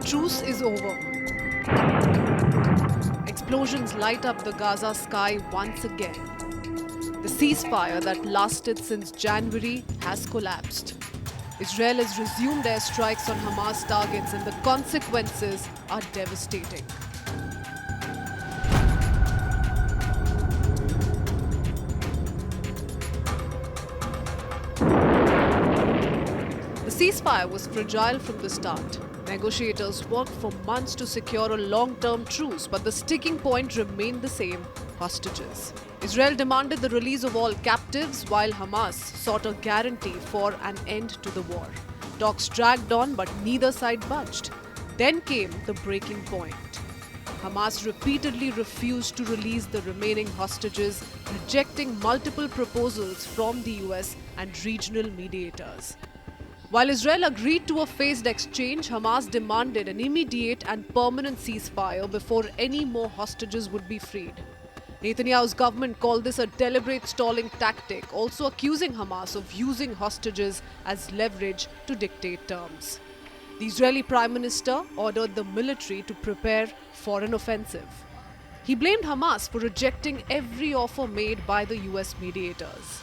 truce is over. Explosions light up the Gaza sky once again. The ceasefire that lasted since January has collapsed. Israel has resumed airstrikes on Hamas targets and the consequences are devastating. The ceasefire was fragile from the start. Negotiators worked for months to secure a long-term truce, but the sticking point remained the same: hostages. Israel demanded the release of all captives, while Hamas sought a guarantee for an end to the war. Talks dragged on, but neither side budged. Then came the breaking point. Hamas repeatedly refused to release the remaining hostages, rejecting multiple proposals from the US and regional mediators. While Israel agreed to a phased exchange, Hamas demanded an immediate and permanent ceasefire before any more hostages would be freed. Netanyahu's government called this a deliberate stalling tactic, also accusing Hamas of using hostages as leverage to dictate terms. The Israeli Prime Minister ordered the military to prepare for an offensive. He blamed Hamas for rejecting every offer made by the US mediators.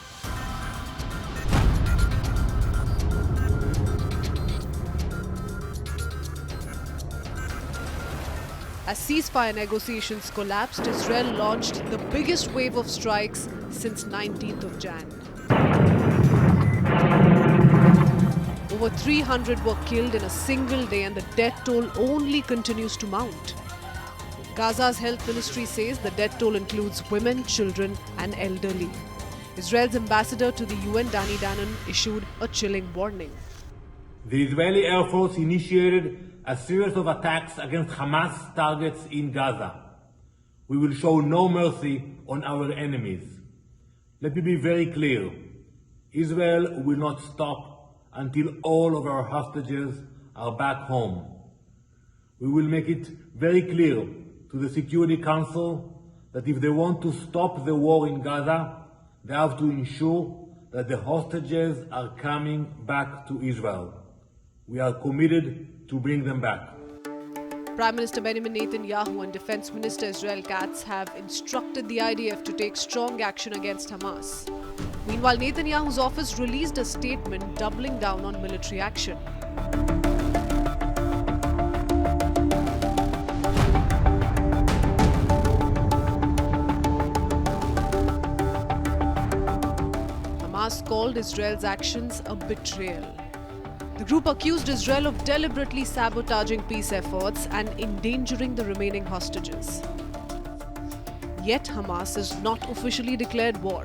As ceasefire negotiations collapsed, Israel launched the biggest wave of strikes since 19th of Jan. Over 300 were killed in a single day and the death toll only continues to mount. Gaza's health ministry says the death toll includes women, children and elderly. Israel's ambassador to the UN, Danny Danon, issued a chilling warning. The Israeli Air Force initiated a series of attacks against Hamas targets in Gaza. We will show no mercy on our enemies. Let me be very clear. Israel will not stop until all of our hostages are back home. We will make it very clear to the Security Council that if they want to stop the war in Gaza, they have to ensure that the hostages are coming back to Israel. We are committed to bring them back. Prime Minister Benjamin Netanyahu and Defense Minister Israel Katz have instructed the IDF to take strong action against Hamas. Meanwhile, Netanyahu's office released a statement doubling down on military action. Hamas called Israel's actions a betrayal. The group accused Israel of deliberately sabotaging peace efforts and endangering the remaining hostages. Yet Hamas has not officially declared war.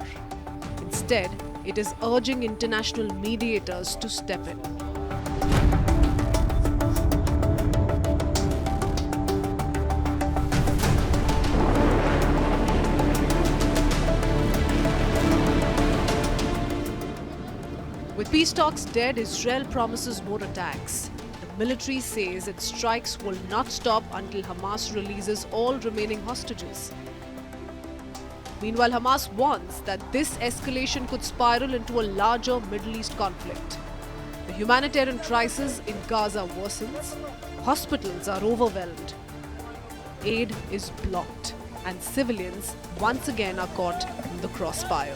Instead, it is urging international mediators to step in. With peace talks dead, Israel promises more attacks. The military says its strikes will not stop until Hamas releases all remaining hostages. Meanwhile, Hamas warns that this escalation could spiral into a larger Middle East conflict. The humanitarian crisis in Gaza worsens, hospitals are overwhelmed, aid is blocked, and civilians once again are caught in the crossfire.